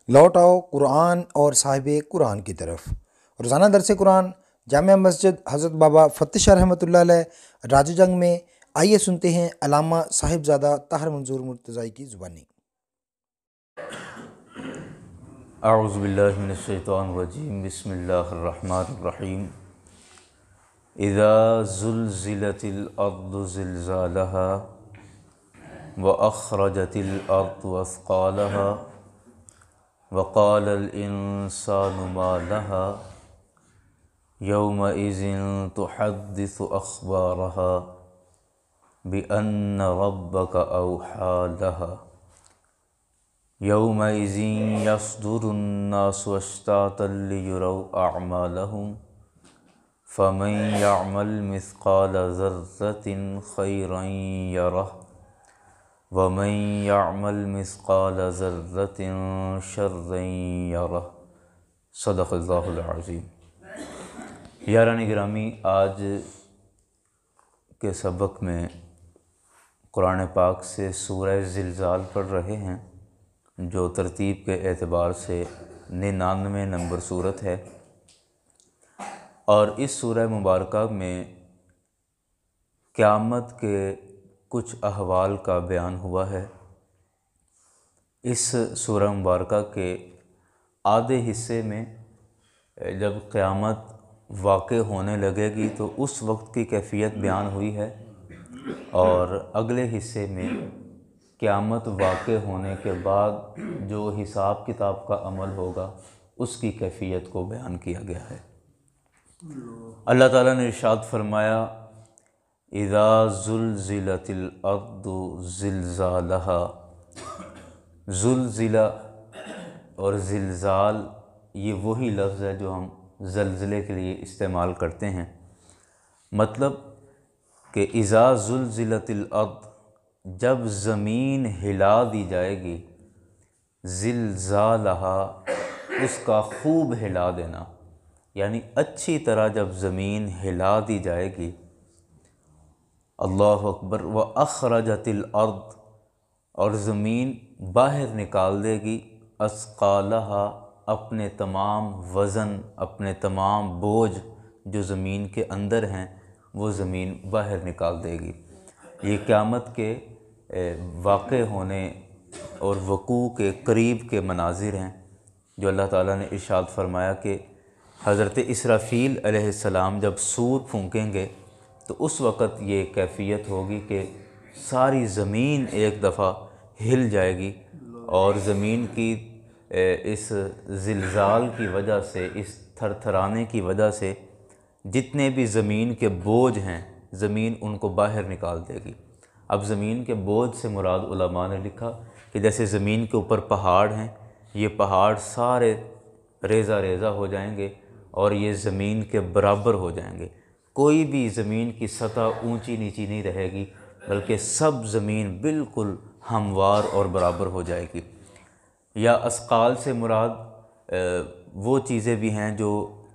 لوٹ آؤ قرآن اور صاحب قرآن کی طرف۔ روزانہ درس قرآن جامعہ مسجد حضرت بابا فتح شاہ رحمۃ اللہ علیہ راج جنگ میں۔ آئیے سنتے ہیں علامہ صاحبزادہ طاہر منظور مرتضی کی زبانی۔ اعوذ باللہ من الشیطان الرجیم، بسم اللہ الرحمن الرحیم۔ اذا زلزلت الارض زلزالها واخرجت الارض اثقالها وقال الانسان ما لها یومئذ تحدث اخبارها بان ربک اوحی لها یومئذ یصدر الناس اشتاتا لیروا اعمالهم فمن یعمل مثقال ذرة خیرا یرہ ومن یعمل مثقال ذرة شرا یرہ۔ صدق اللہ العظیم۔ یاران گرامی، آج کے سبق میں قرآن پاک سے سورہ زلزال پڑھ رہے ہیں، جو ترتیب کے اعتبار سے 99 نمبر سورت ہے، اور اس سورہ مبارکہ میں قیامت کے کچھ احوال کا بیان ہوا ہے۔ اس سورہ مبارکہ کے آدھے حصے میں جب قیامت واقع ہونے لگے گی تو اس وقت کی کیفیت بیان ہوئی ہے، اور اگلے حصے میں قیامت واقع ہونے کے بعد جو حساب کتاب کا عمل ہوگا اس کی کیفیت کو بیان کیا گیا ہے۔ اللہ تعالیٰ نے ارشاد فرمایا، اذا زلزلت الارض زلزالها۔ زلزلہ اور زلزال یہ وہی لفظ ہے جو ہم زلزلے کے لیے استعمال کرتے ہیں۔ مطلب کہ اذا زلزلت الارض، جب زمین ہلا دی جائے گی، زلزالها، اس کا خوب ہلا دینا، یعنی اچھی طرح جب زمین ہلا دی جائے گی۔ اللہ اکبر۔ وَأَخْرَجَتِ الْأَرْض، اور زمین باہر نکال دے گی، اثقالها، اپنے تمام وزن، اپنے تمام بوجھ جو زمین کے اندر ہیں وہ زمین باہر نکال دے گی۔ یہ قیامت کے واقع ہونے اور وقوع کے قریب کے مناظر ہیں، جو اللہ تعالیٰ نے ارشاد فرمایا کہ حضرت اسرافیل علیہ السلام جب سور پھونکیں گے تو اس وقت یہ کیفیت ہوگی کہ ساری زمین ایک دفعہ ہل جائے گی، اور زمین کی اس زلزال کی وجہ سے، اس تھر تھرانے کی وجہ سے جتنے بھی زمین کے بوجھ ہیں، زمین ان کو باہر نکال دے گی۔ اب زمین کے بوجھ سے مراد علماء نے لکھا کہ جیسے زمین کے اوپر پہاڑ ہیں، یہ پہاڑ سارے ریزہ ریزہ ہو جائیں گے اور یہ زمین کے برابر ہو جائیں گے۔ کوئی بھی زمین کی سطح اونچی نیچی نہیں رہے گی، بلکہ سب زمین بالکل ہموار اور برابر ہو جائے گی۔ یا اثقال سے مراد وہ چیزیں بھی ہیں جو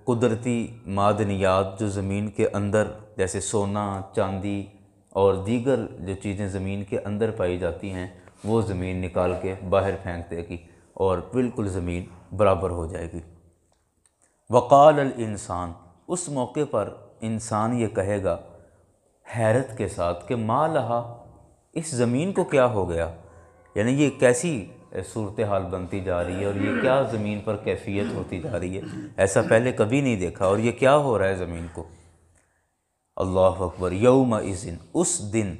قدرتی معدنیات جو زمین کے اندر، جیسے سونا، چاندی اور دیگر جو چیزیں زمین کے اندر پائی جاتی ہیں، وہ زمین نکال کے باہر پھینک دے گی اور بالکل زمین برابر ہو جائے گی۔ وقال الانسان، اس موقع پر انسان یہ کہے گا حیرت کے ساتھ کہ ما لہا، اس زمین کو کیا ہو گیا، یعنی یہ کیسی صورتحال بنتی جا رہی ہے، اور یہ کیا زمین پر کیفیت ہوتی جا رہی ہے، ایسا پہلے کبھی نہیں دیکھا، اور یہ کیا ہو رہا ہے زمین کو۔ اللہ اکبر۔ یومئذ، اس دن،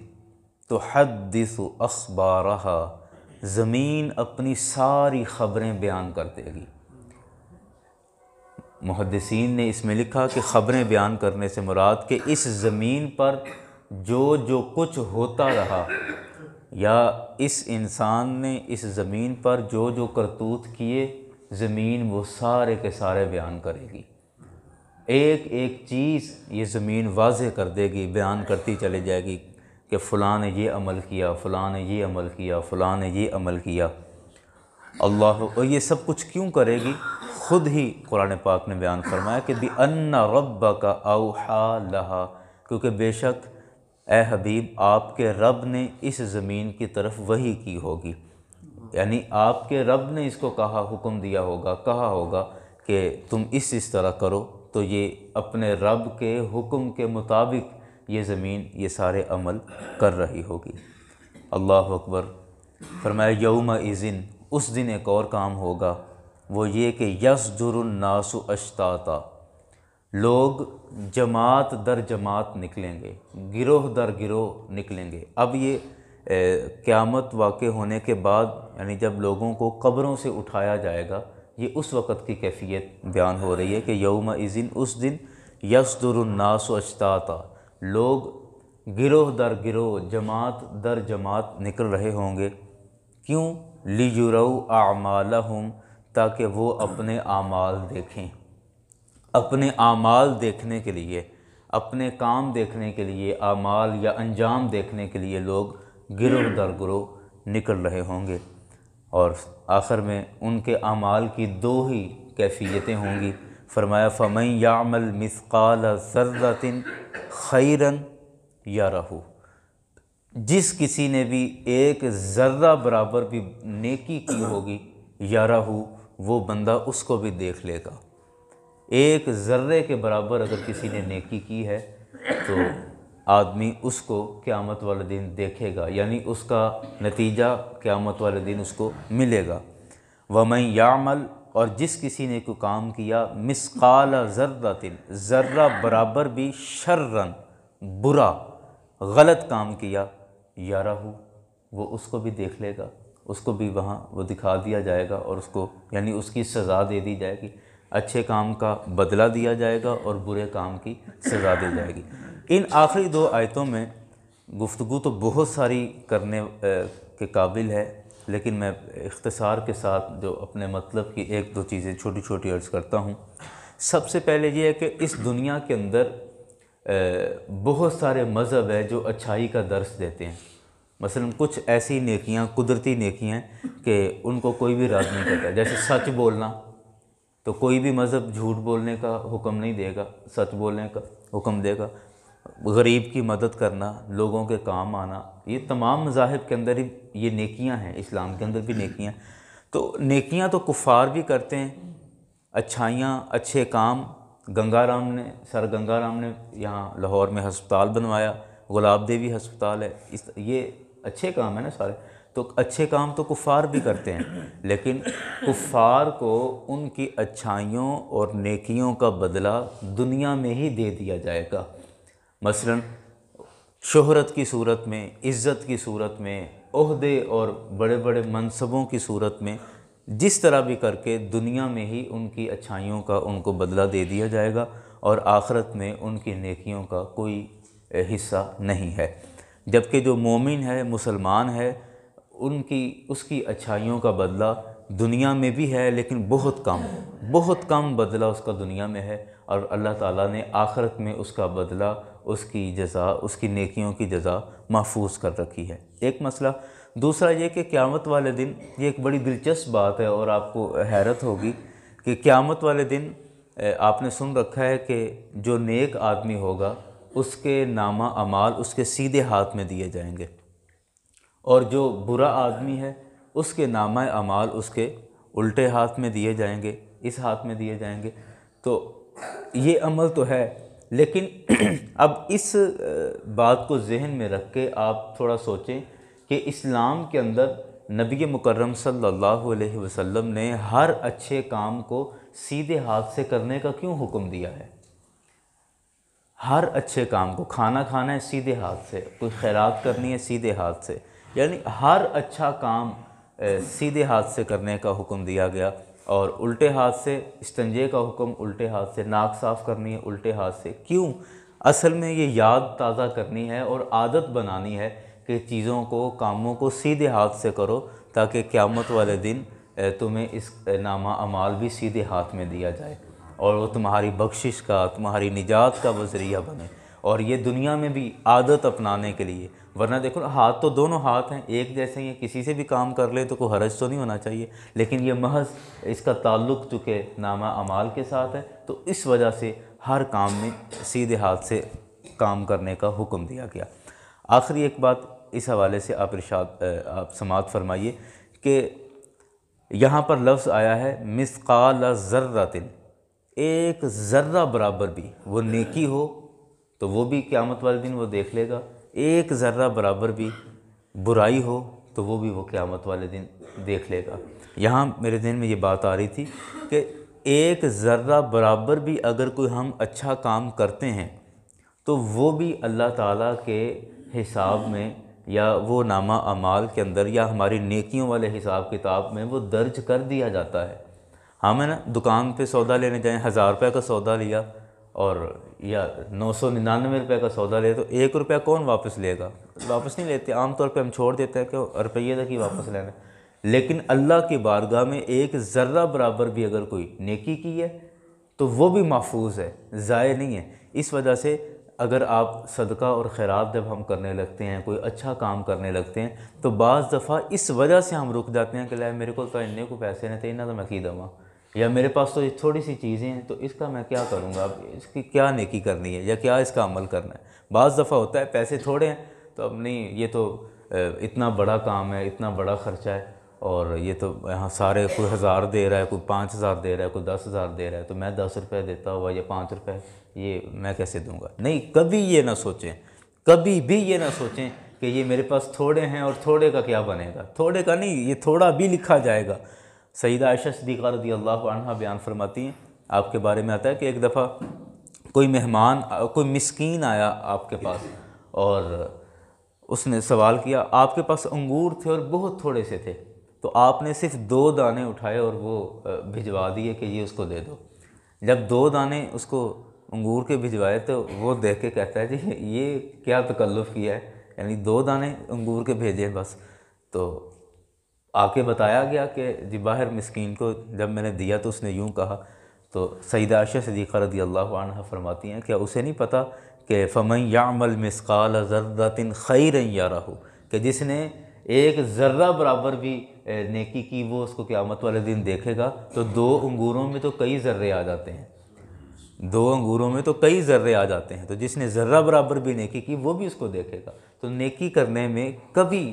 تحدث اخبارها، زمین اپنی ساری خبریں بیان کر دے گی۔ محدثین نے اس میں لکھا کہ خبریں بیان کرنے سے مراد کہ اس زمین پر جو کچھ ہوتا رہا، یا اس انسان نے اس زمین پر جو کرتوت کیے، زمین وہ سارے کے سارے بیان کرے گی۔ ایک ایک چیز یہ زمین واضح کر دے گی، بیان کرتی چلے جائے گی کہ فلاں نے یہ عمل کیا، فلاں نے یہ عمل کیا، فلاں نے یہ عمل کیا۔ اللہ، اور یہ سب کچھ کیوں کرے گی؟ خود ہی قرآن پاک نے بیان فرمایا کہ بِأَنَّ رَبَّكَ أَوْحَىٰ لَهَا، کیونکہ بے شک اے حبیب آپ کے رب نے اس زمین کی طرف وحی کی ہوگی۔ یعنی آپ کے رب نے اس کو حکم دیا ہوگا، کہا ہوگا کہ تم اس طرح کرو، تو یہ اپنے رب کے حکم کے مطابق یہ زمین یہ سارے عمل کر رہی ہوگی۔ اللہ اکبر۔ فرمایا یومئذ، اس دن ایک اور کام ہوگا، وہ یہ کہ یصدر الناس اشتاتا، لوگ جماعت در جماعت نکلیں گے، گروہ در گروہ نکلیں گے۔ اب یہ قیامت واقع ہونے کے بعد، یعنی جب لوگوں کو قبروں سے اٹھایا جائے گا، یہ اس وقت کی کیفیت بیان ہو رہی ہے کہ یومئذ، اس دن یصدر الناس اشتاتا، لوگ گروہ در گروہ، جماعت در جماعت نکل رہے ہوں گے۔ کیوں؟ لیروا اعمالہم، تاکہ وہ اپنے اعمال دیکھیں، اپنے اعمال دیکھنے کے لیے، اپنے کام دیکھنے کے لیے، اعمال یا انجام دیکھنے کے لیے لوگ گروہ در گروہ نکل رہے ہوں گے۔ اور آخر میں ان کے اعمال کی دو ہی کیفیتیں ہوں گی۔ فرمایا فَمَن يَعْمَلْ مِثْقَالَ ذَرَّةٍ خَيْرًا يَرَهُ، جس کسی نے بھی ایک ذرہ برابر بھی نیکی کی ہوگی، یَرَهُ، وہ بندہ اس کو بھی دیکھ لے گا۔ ایک ذرے کے برابر اگر کسی نے نیکی کی ہے تو آدمی اس کو قیامت والے دن دیکھے گا، یعنی اس کا نتیجہ قیامت والے دن اس کو ملے گا۔ وَمَن يَعْمَلْ، اور جس کسی نے کوئی کام کیا، مِثْقَالَ ذَرَّةٍ، ذرہ برابر بھی، شرًا، برا، غلط کام کیا، یَرَهُ، وہ اس کو بھی دیکھ لے گا، اس کو بھی وہاں وہ دکھا دیا جائے گا، اور اس کو یعنی اس کی سزا دے دی جائے گی، اچھے کام کا بدلہ دیا جائے گا اور برے کام کی سزا دی جائے گی۔ ان آخری دو آیتوں میں گفتگو تو بہت ساری کرنے کے قابل ہے، لیکن میں اختصار کے ساتھ جو اپنے مطلب کی ایک دو چیزیں چھوٹی چھوٹی عرض کرتا ہوں۔ سب سے پہلے یہ ہے کہ اس دنیا کے اندر بہت سارے مذہب ہیں جو اچھائی کا درس دیتے ہیں۔ مثلا کچھ ایسی نیکیاں، قدرتی نیکیاں ہیں کہ ان کو کوئی بھی رد نہیں کرتا، جیسے سچ بولنا، تو کوئی بھی مذہب جھوٹ بولنے کا حکم نہیں دے گا، سچ بولنے کا حکم دے گا۔ غریب کی مدد کرنا، لوگوں کے کام آنا، یہ تمام مذاہب کے اندر ہی یہ نیکیاں ہیں، اسلام کے اندر بھی نیکیاں۔ تو نیکیاں تو کفار بھی کرتے ہیں، اچھائیاں، اچھے کام۔ سر گنگا رام نے یہاں لاہور میں ہسپتال بنوایا، گلاب دیوی ہسپتال ہے، یہ اچھے کام ہیں نا سارے۔ تو اچھے کام تو کفار بھی کرتے ہیں، لیکن کفار کو ان کی اچھائیوں اور نیکیوں کا بدلہ دنیا میں ہی دے دیا جائے گا۔ مثلا شہرت کی صورت میں، عزت کی صورت میں، عہدے اور بڑے بڑے منصبوں کی صورت میں، جس طرح بھی کر کے دنیا میں ہی ان کی اچھائیوں کا ان کو بدلہ دے دیا جائے گا، اور آخرت میں ان کی نیکیوں کا کوئی حصہ نہیں ہے۔ جبکہ جو مومن ہے، مسلمان ہے، اس کی اچھائیوں کا بدلہ دنیا میں بھی ہے، لیکن بہت کم بدلہ اس کا دنیا میں ہے، اور اللہ تعالیٰ نے آخرت میں اس کا بدلہ، اس کی جزا، اس کی نیکیوں کی جزا محفوظ کر رکھی ہے۔ ایک مسئلہ۔ دوسرا یہ کہ قیامت والے دن، یہ ایک بڑی دلچسپ بات ہے اور آپ کو حیرت ہوگی کہ قیامت والے دن آپ نے سن رکھا ہے کہ جو نیک آدمی ہوگا اس کے نامہ اعمال اس کے سیدھے ہاتھ میں دیے جائیں گے، اور جو برا آدمی ہے اس کے نامہ اعمال اس کے الٹے ہاتھ میں دیے جائیں گے، اس ہاتھ میں دیے جائیں گے۔ تو یہ عمل تو ہے، لیکن اب اس بات کو ذہن میں رکھ کے آپ تھوڑا سوچیں کہ اسلام کے اندر نبی مکرم صلی اللہ علیہ وسلم نے ہر اچھے کام کو سیدھے ہاتھ سے کرنے کا کیوں حکم دیا ہے؟ ہر اچھے کام کو، کھانا کھانا ہے سیدھے ہاتھ سے، کوئی خیرات کرنی ہے سیدھے ہاتھ سے، یعنی ہر اچھا کام سیدھے ہاتھ سے کرنے کا حکم دیا گیا، اور الٹے ہاتھ سے استنجے کا حکم، الٹے ہاتھ سے ناک صاف کرنی ہے، الٹے ہاتھ سے۔ کیوں؟ اصل میں یہ یاد تازہ کرنی ہے اور عادت بنانی ہے کہ چیزوں کو، کاموں کو سیدھے ہاتھ سے کرو، تاکہ قیامت والے دن تمہیں اس نامہ اعمال بھی سیدھے ہاتھ میں دیا جائے، اور وہ تمہاری بخشش کا، تمہاری نجات کا وہ ذریعہ بنے، اور یہ دنیا میں بھی عادت اپنانے کے لیے۔ ورنہ دیکھو ہاتھ تو دونوں ہاتھ ہیں، ایک جیسے ہی ہیں، کسی سے بھی کام کر لیں تو کوئی حرج تو نہیں ہونا چاہیے، لیکن یہ محض اس کا تعلق چونکہ نامہ اعمال کے ساتھ ہے، تو اس وجہ سے ہر کام میں سیدھے ہاتھ سے کام کرنے کا حکم دیا گیا۔ آخری ایک بات اس حوالے سے آپ سماعت فرمائیے کہ یہاں پر لفظ آیا ہے مثقال ذرۃ، ایک ذرہ برابر بھی وہ نیکی ہو تو وہ بھی قیامت والے دن وہ دیکھ لے گا، ایک ذرہ برابر بھی برائی ہو تو وہ بھی وہ قیامت والے دن دیکھ لے گا۔ یہاں میرے ذہن میں یہ بات آ رہی تھی کہ ایک ذرہ برابر بھی اگر کوئی ہم اچھا کام کرتے ہیں تو وہ بھی اللہ تعالیٰ کے حساب میں یا وہ نامہ اعمال کے اندر یا ہماری نیکیوں والے حساب کتاب میں وہ درج کر دیا جاتا ہے۔ ہمیں نا دکان پہ سودا لینے جائیں، 1000 روپے کا سودا لیا اور یا 999 روپے کا سودا لیا تو 1 روپیہ کون واپس لے گا؟ واپس نہیں لیتے، عام طور پہ ہم چھوڑ دیتے ہیں کہ روپیے تک ہی واپس لینا ہے۔ لیکن اللہ کی بارگاہ میں ایک ذرہ برابر بھی اگر کوئی نیکی کی ہے تو وہ بھی محفوظ ہے، ضائع نہیں ہے۔ اس وجہ سے اگر آپ صدقہ اور خیرات جب ہم کرنے لگتے ہیں، کوئی اچھا کام کرنے لگتے ہیں تو بعض دفعہ اس وجہ سے ہم رک جاتے ہیں کہ لے میرے کو تو اننے کو پیسے نہیں تھے، انہیں تو میں کی دوں، یا میرے پاس تو یہ تھوڑی سی چیزیں ہیں تو اس کا میں کیا کروں گا، اب اس کی کیا نیکی کرنی ہے یا کیا اس کا عمل کرنا ہے۔ بعض دفعہ ہوتا ہے پیسے تھوڑے ہیں تو اب نہیں، یہ تو اتنا بڑا کام ہے، اتنا بڑا خرچہ ہے اور یہ تو یہاں سارے کوئی 1000 دے رہا ہے، کوئی 5000 دے رہا ہے، کوئی 10,000 دے رہا ہے تو میں 10 روپے دیتا ہوا یا 5 روپے یہ میں کیسے دوں گا؟ نہیں، کبھی یہ نہ سوچیں، کبھی بھی یہ نہ سوچیں کہ یہ میرے پاس تھوڑے ہیں اور تھوڑے کا کیا بنے گا۔ تھوڑے کا نہیں، یہ تھوڑا بھی لکھا جائے گا۔ سیدہ عائشہ صدیقہ رضی اللہ عنہا بیان فرماتی ہیں، آپ کے بارے میں آتا ہے کہ ایک دفعہ کوئی مہمان، کوئی مسکین آیا آپ کے پاس اور اس نے سوال کیا، آپ کے پاس انگور تھے اور بہت تھوڑے سے تھے تو آپ نے صرف 2 دانے اٹھائے اور وہ بھجوا دیے کہ یہ اس کو دے دو۔ جب 2 دانے اس کو انگور کے بھجوائے تو وہ دیکھ کے کہتا ہے جی یہ کیا تکلف کیا ہے، یعنی 2 دانے انگور کے بھیجے بس۔ تو آ کے بتایا گیا کہ جی باہر مسکین کو جب میں نے دیا تو اس نے یوں کہا، تو سیدہ عائشہ صدیقہ رضی اللہ عنہا فرماتی ہیں کیا اسے نہیں پتہ کہ فَمَن يَعْمَلْ مِثْقَالَ ذَرَّةٍ خَيْرًا يَرَهُ، کہ جس نے ایک ذرہ برابر بھی نیکی کی وہ اس کو قیامت والے دن دیکھے گا۔ تو 2 انگوروں میں تو کئی ذرے آ جاتے ہیں، 2 انگوروں میں تو کئی ذرے آ جاتے ہیں، تو جس نے ذرہ برابر بھی نیکی کی وہ بھی اس کو دیکھے گا۔ تو نیکی کرنے میں کبھی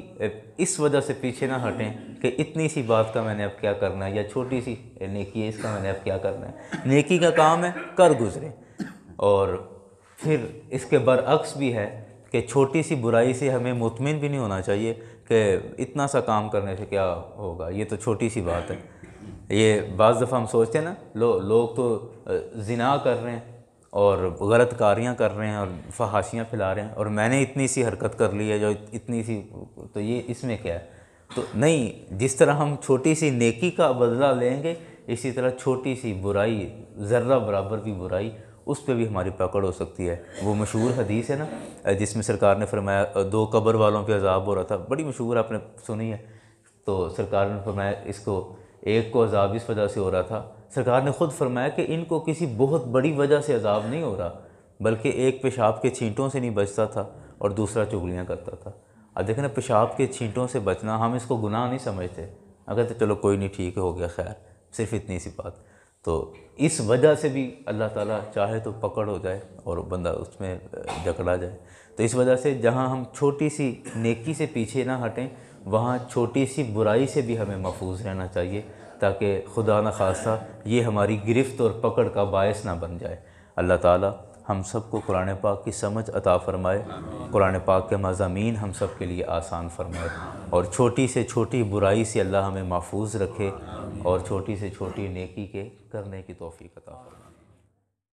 اس وجہ سے پیچھے نہ ہٹیں کہ اتنی سی بات کا میں نے اب کیا کرنا ہے، یا چھوٹی سی نیکی ہے اس کا میں نے اب کیا کرنا ہے۔ نیکی کا کام ہے کر گزریں، اور پھر اس کے برعکس بھی ہے کہ چھوٹی سی برائی سے ہمیں مطمئن بھی نہیں ہونا چاہیے کہ اتنا سا کام کرنے سے کیا ہوگا، یہ تو چھوٹی سی بات ہے۔ یہ بعض دفعہ ہم سوچتے ہیں نا لوگ تو زنا کر رہے ہیں اور غلط کاریاں کر رہے ہیں اور فحاشیاں پھیلا رہے ہیں اور میں نے اتنی سی حرکت کر لی ہے جو اتنی سی، تو یہ اس میں کیا ہے؟ تو نہیں، جس طرح ہم چھوٹی سی نیکی کا بدلہ لیں گے اسی طرح چھوٹی سی برائی، ذرہ برابر بھی برائی، اس پہ بھی ہماری پکڑ ہو سکتی ہے۔ وہ مشہور حدیث ہے نا جس میں سرکار نے فرمایا 2 قبر والوں پہ عذاب ہو رہا تھا، بڑی مشہور آپ نے سنی ہے۔ تو سرکار نے فرمایا اس کو ایک کو عذاب اس وجہ سے ہو رہا تھا، سرکار نے خود فرمایا کہ ان کو کسی بہت بڑی وجہ سے عذاب نہیں ہو رہا، بلکہ ایک پیشاب کے چھینٹوں سے نہیں بچتا تھا اور دوسرا چغلیاں کرتا تھا۔ اب دیکھیں نا، پیشاب کے چھینٹوں سے بچنا ہم اس کو گناہ نہیں سمجھتے، اگر تو چلو کوئی نہیں ٹھیک ہو گیا، خیر صرف اتنی سی بات۔ تو اس وجہ سے بھی اللہ تعالیٰ چاہے تو پکڑ ہو جائے اور بندہ اس میں جکڑا جائے۔ تو اس وجہ سے جہاں ہم چھوٹی سی نیکی سے پیچھے نہ ہٹیں وہاں چھوٹی سی برائی سے بھی ہمیں محفوظ رہنا چاہیے تاکہ خدا نخواستہ یہ ہماری گرفت اور پکڑ کا باعث نہ بن جائے۔ اللہ تعالیٰ ہم سب کو قرآن پاک کی سمجھ عطا فرمائے، قرآن پاک کے مضامین ہم سب کے لیے آسان فرمائے، اور چھوٹی سے چھوٹی برائی سے اللہ ہمیں محفوظ رکھے اور چھوٹی سے چھوٹی نیکی کے کرنے کی توفیق عطا فرمائے۔